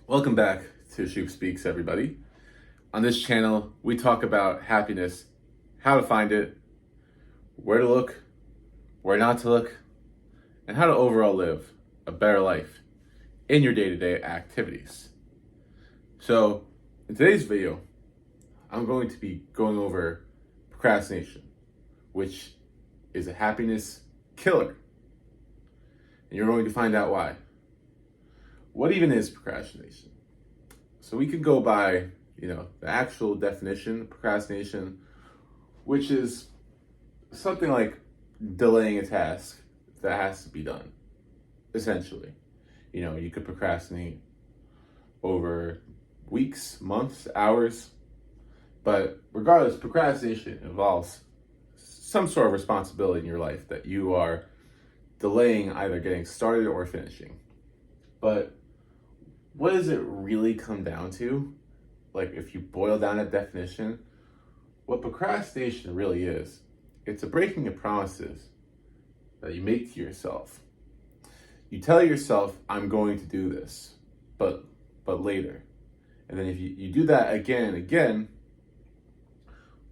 Welcome back to Shoop Speaks, everybody. On this channel, we talk about happiness, how to find it, where to look, where not to look, and how to overall live a better life in your day-to-day activities. So, in today's video, I'm going to be going over procrastination, which is a happiness killer. And you're going to find out why. What even is procrastination? So we could go by, the actual definition of procrastination, which is something like delaying a task that has to be done, essentially. You could procrastinate over weeks, months, hours, but regardless, procrastination involves some sort of responsibility in your life that you are delaying either getting started or finishing. But what does it really come down to? Like, if you boil down that definition, what procrastination really is, it's a breaking of promises that you make to yourself. You tell yourself, I'm going to do this, but later. And then if you do that again and again,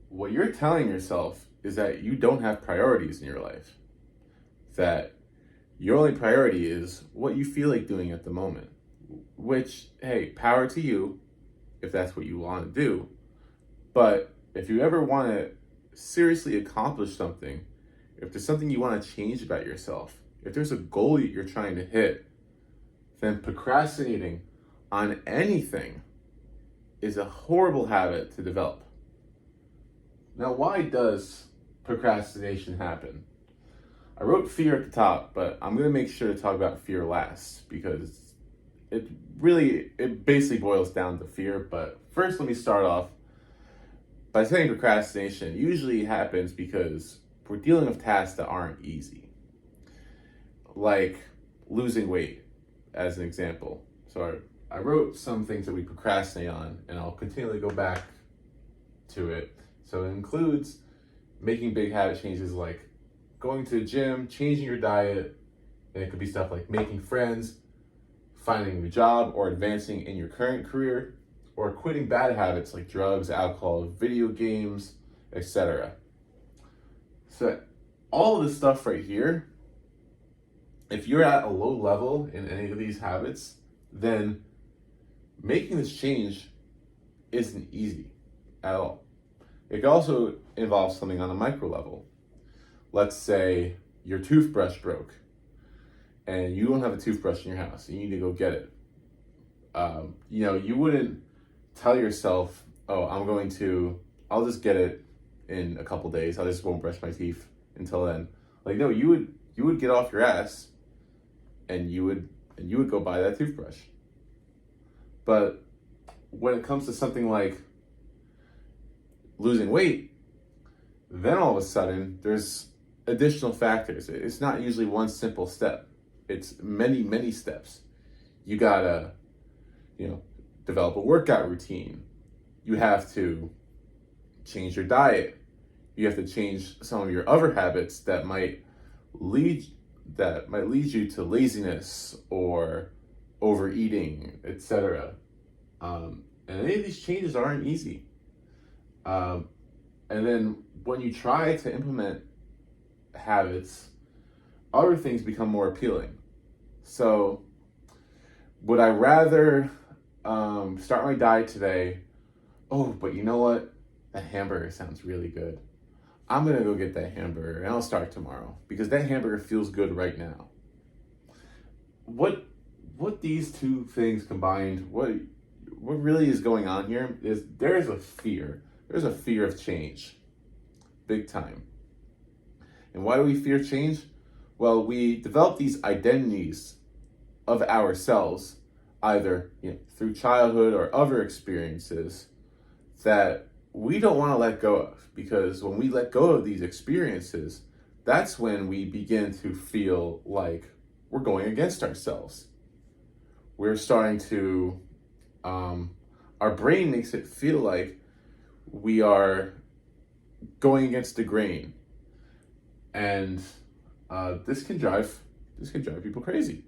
what you're telling yourself is that you don't have priorities in your life. That your only priority is what you feel like doing at the moment. Which, hey, power to you if that's what you want to do. But if you ever want to seriously accomplish something, if there's something you want to change about yourself, if there's a goal that you're trying to hit, then procrastinating on anything is a horrible habit to develop. Now, why does procrastination happen? I wrote fear at the top, but I'm going to make sure to talk about fear last because it basically boils down to fear. But first, let me start off by saying procrastination usually happens because we're dealing with tasks that aren't easy, like losing weight, as an example. So I wrote some things that we procrastinate on, and I'll continually go back to it. So it includes making big habit changes like going to the gym, changing your diet, and it could be stuff like making friends, finding a new job, or advancing in your current career, or quitting bad habits like drugs, alcohol, video games, etc. So all of this stuff right here, if you're at a low level in any of these habits, then making this change isn't easy at all. It can also involve something on a micro level. Let's say your toothbrush broke and you don't have a toothbrush in your house, you need to go get it. You wouldn't tell yourself, oh, I'll just get it in a couple days. I just won't brush my teeth until then. Like, no, you would get off your ass and you would go buy that toothbrush. But when it comes to something like losing weight, then all of a sudden there's additional factors. It's not usually one simple step. It's many, many steps. You gotta, develop a workout routine. You have to change your diet. You have to change some of your other habits that might lead you to laziness or overeating, etc. And any of these changes aren't easy. And then when you try to implement habits, other things become more appealing. So would I rather start my diet today? Oh, but you know what? That hamburger sounds really good. I'm going to go get that hamburger and I'll start tomorrow because that hamburger feels good right now. What these two things combined, what really is going on here is there's a fear. There's a fear of change. Big time. And why do we fear change? Well, we develop these identities of ourselves, either through childhood or other experiences, that we don't want to let go of. Because when we let go of these experiences, that's when we begin to feel like we're going against ourselves. We're starting to, our brain makes it feel like we are going against the grain. And this can drive people crazy.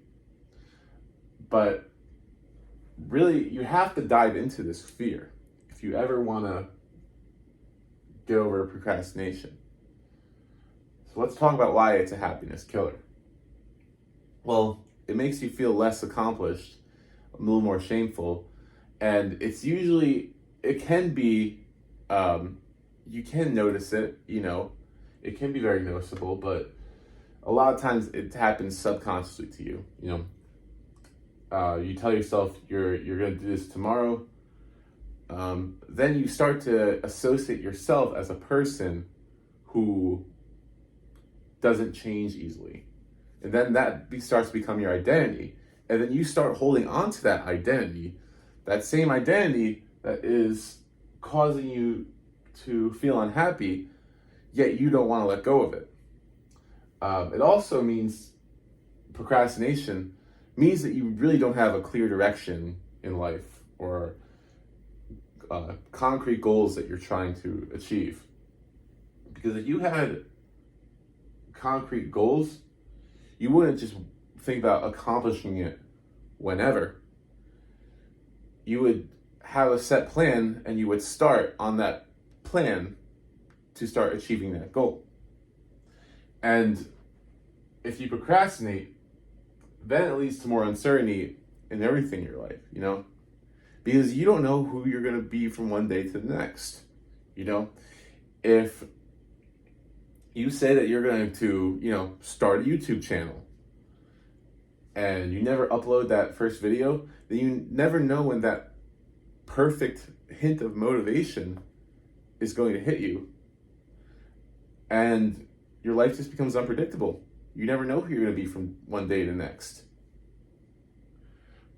But really, you have to dive into this fear if you ever want to get over procrastination. So let's talk about why it's a happiness killer. Well, it makes you feel less accomplished, a little more shameful, and it can be, you can notice it, it can be very noticeable, but a lot of times it happens subconsciously to you, you tell yourself you're going to do this tomorrow. Then you start to associate yourself as a person who doesn't change easily. And then that starts to become your identity. And then you start holding on to that identity, that same identity that is causing you to feel unhappy, yet you don't want to let go of it. It also means procrastination means that you really don't have a clear direction in life or concrete goals that you're trying to achieve. Because if you had concrete goals, you wouldn't just think about accomplishing it whenever. You would have a set plan and you would start on that plan to start achieving that goal. And if you procrastinate, then it leads to more uncertainty in everything in your life, because you don't know who you're going to be from one day to the next. If you say that you're going to, start a YouTube channel and you never upload that first video, then you never know when that perfect hint of motivation is going to hit you. And your life just becomes unpredictable. You never know who you're going to be from one day to the next.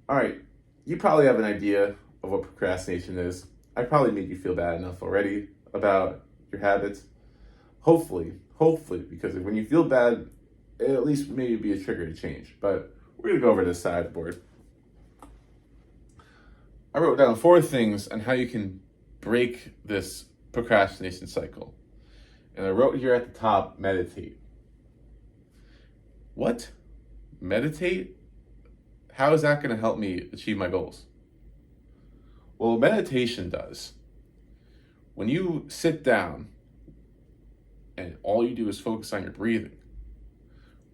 All right, you probably have an idea of what procrastination is. I probably made you feel bad enough already about your habits. Hopefully, because when you feel bad, it'll at least maybe be a trigger to change. But we're going to go over to the side of the board. I wrote down 4 things on how you can break this procrastination cycle. And I wrote here at the top, meditate. What? Meditate? How is that going to help me achieve my goals? Well, meditation does. When you sit down and all you do is focus on your breathing,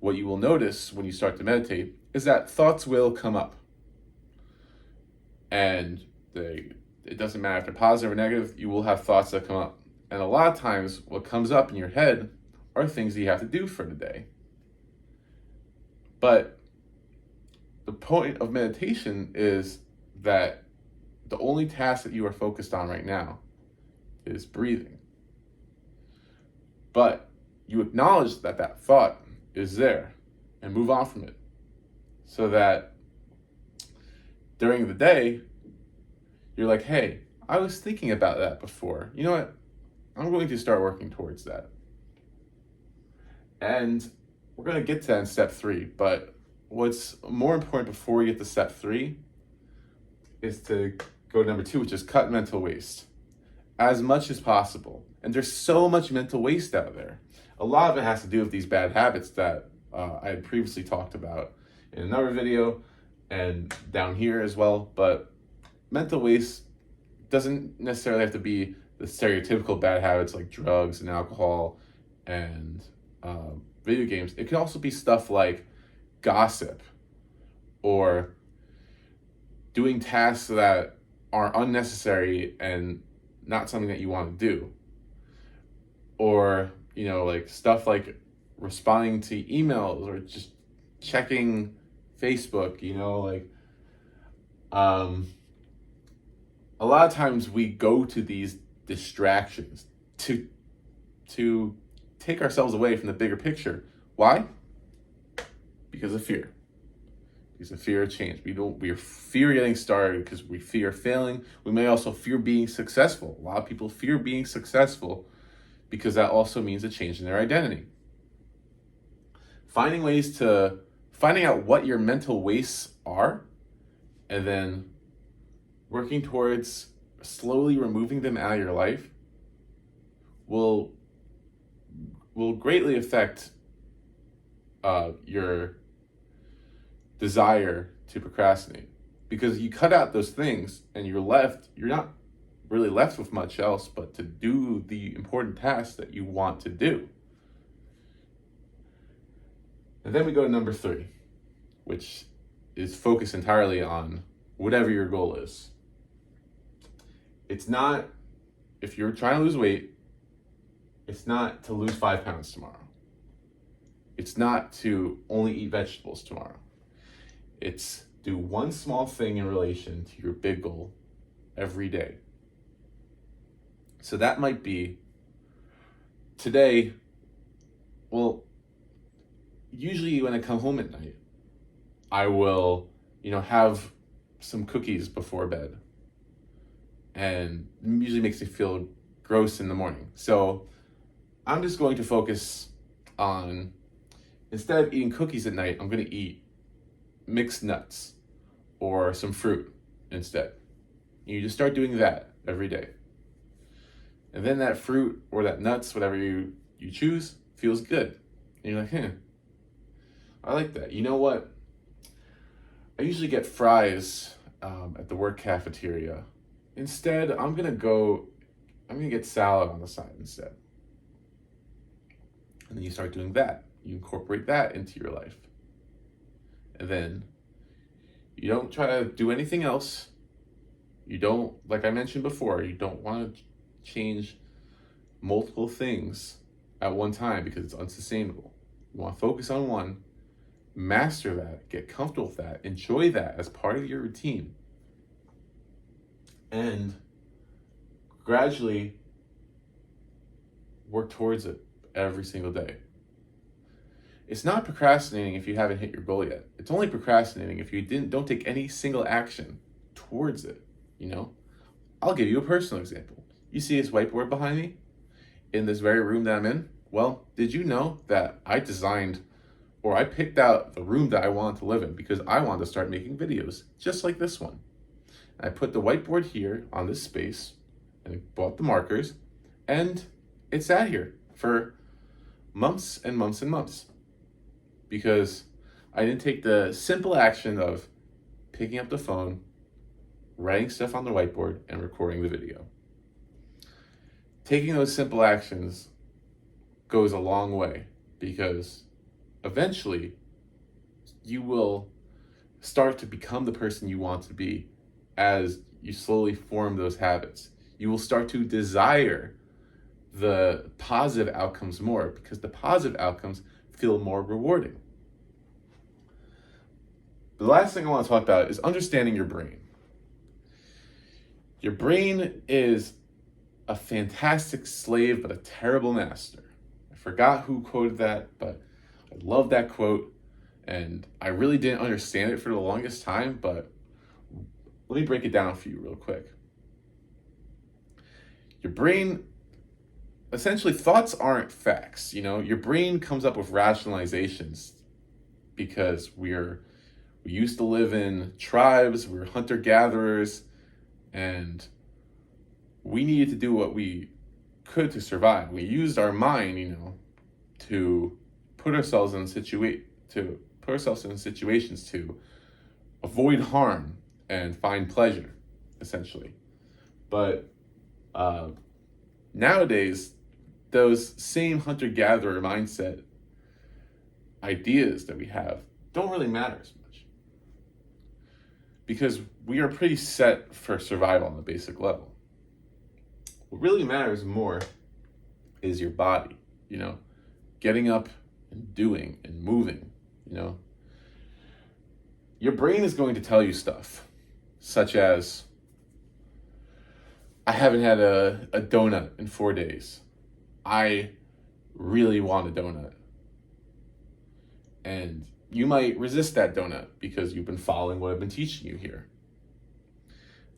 what you will notice when you start to meditate is that thoughts will come up. And it doesn't matter if they're positive or negative, you will have thoughts that come up. And a lot of times what comes up in your head are things that you have to do for the day. But the point of meditation is that the only task that you are focused on right now is breathing. But you acknowledge that that thought is there and move on from it, so that during the day, you're like, hey, I was thinking about that before. You know what? I'm going to start working towards that. And we're going to get to that in step 3. But what's more important before we get to step 3 is to go to number 2, which is cut mental waste as much as possible. And there's so much mental waste out there. A lot of it has to do with these bad habits that I had previously talked about in another video and down here as well. But mental waste doesn't necessarily have to be the stereotypical bad habits like drugs and alcohol and video games. It can also be stuff like gossip or doing tasks that are unnecessary and not something that you want to do. Or, like stuff like responding to emails or just checking Facebook, a lot of times we go to these distractions to take ourselves away from the bigger picture. Why? Because of fear. Because of fear of change. We fear getting started because we fear failing. We may also fear being successful. A lot of people fear being successful because that also means a change in their identity. Finding out what your mental wastes are and then working towards slowly removing them out of your life will greatly affect your desire to procrastinate. Because you cut out those things and you're not really left with much else but to do the important tasks that you want to do. And then we go to number 3, which is focused entirely on whatever your goal is. It's not, if you're trying to lose weight, it's not to lose 5 pounds tomorrow. It's not to only eat vegetables tomorrow. It's do one small thing in relation to your big goal every day. So that might be today, well, usually when I come home at night, I will, have some cookies before bed. And it usually makes me feel gross in the morning. So I'm just going to focus on, instead of eating cookies at night, I'm going to eat mixed nuts or some fruit instead. You just start doing that every day. And then that fruit or that nuts, whatever you choose, feels good. And you're like, I like that. You know what? I usually get fries at the work cafeteria. Instead, I'm gonna get salad on the side instead. And then you start doing that. You incorporate that into your life. And then you don't try to do anything else. You don't, like I mentioned before, you don't want to change multiple things at one time because it's unsustainable. You want to focus on one, master that, get comfortable with that, enjoy that as part of your routine, and gradually work towards it every single day. It's not procrastinating if you haven't hit your goal yet. It's only procrastinating if you don't take any single action towards it, I'll give you a personal example. You see this whiteboard behind me in this very room that I'm in? Well, did you know that I picked out the room that I wanted to live in because I wanted to start making videos just like this one. I put the whiteboard here on this space and I bought the markers, and it sat here for months and months and months because I didn't take the simple action of picking up the phone, writing stuff on the whiteboard, and recording the video. Taking those simple actions goes a long way because eventually you will start to become the person you want to be as you slowly form those habits. You will start to desire the positive outcomes more because the positive outcomes feel more rewarding. The last thing I want to talk about is understanding your brain. Your brain is a fantastic slave, but a terrible master. I forgot who quoted that, but I love that quote. And I really didn't understand it for the longest time, but let me break it down for you real quick. Your brain, essentially, thoughts aren't facts. Your brain comes up with rationalizations because we used to live in tribes, we were hunter-gatherers, and we needed to do what we could to survive. We used our mind, to put ourselves in situations to avoid harm and find pleasure, essentially. But nowadays, those same hunter-gatherer mindset ideas that we have don't really matter as much because we are pretty set for survival on a basic level. What really matters more is your body, getting up and doing and moving, Your brain is going to tell you stuff such as, I haven't had a donut in 4 days. I really want a donut. And you might resist that donut because you've been following what I've been teaching you here.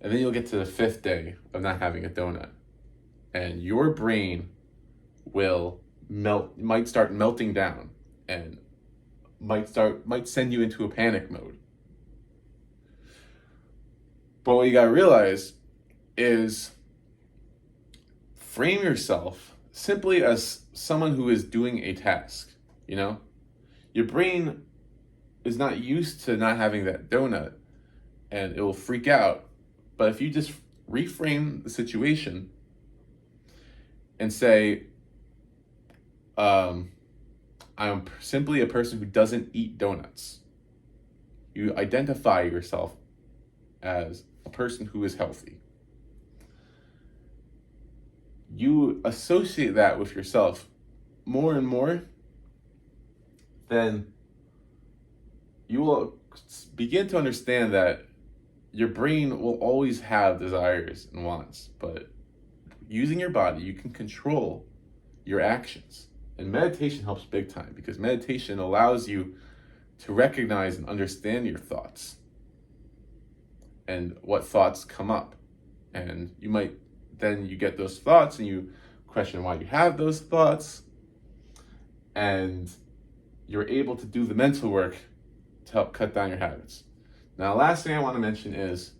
And then you'll get to the 5th day of not having a donut. And your brain might start melting down and might send you into a panic mode. But what you gotta realize is frame yourself simply as someone who is doing a task, Your brain is not used to not having that donut, and it will freak out. But if you just reframe the situation and say, I'm simply a person who doesn't eat donuts. You identify yourself as a person who is healthy. You associate that with yourself more and more, then you will begin to understand that your brain will always have desires and wants, but using your body, you can control your actions. And meditation helps big time because meditation allows you to recognize and understand your thoughts and what thoughts come up. And you get those thoughts and you question why you have those thoughts, and you're able to do the mental work to help cut down your habits. Now, the last thing I want to mention is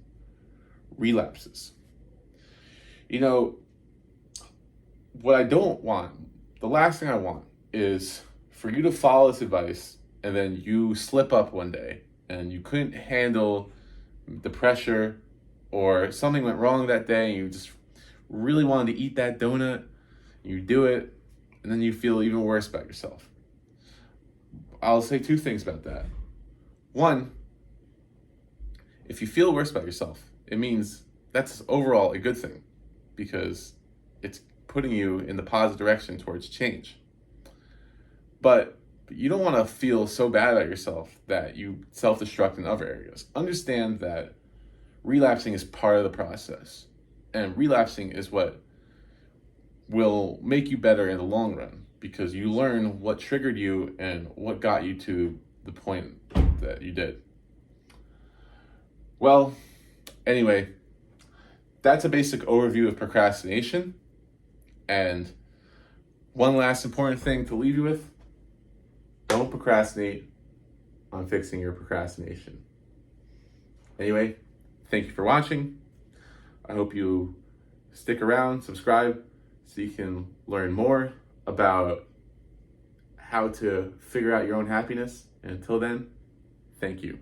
relapses. What I don't want, the last thing I want is for you to follow this advice and then you slip up one day and you couldn't handle the pressure or something went wrong that day and you just really wanted to eat that donut. You do it and then you feel even worse about yourself. I'll say two things about that. One, if you feel worse about yourself, it means that's overall a good thing because it's putting you in the positive direction towards change. But you don't want to feel so bad about yourself that you self-destruct in other areas. Understand that relapsing is part of the process, and relapsing is what will make you better in the long run because you learn what triggered you and what got you to the point that you did. Well, anyway, that's a basic overview of procrastination. And one last important thing to leave you with: don't procrastinate on fixing your procrastination. Anyway, thank you for watching. I hope you stick around, subscribe, so you can learn more about how to figure out your own happiness. And until then, thank you.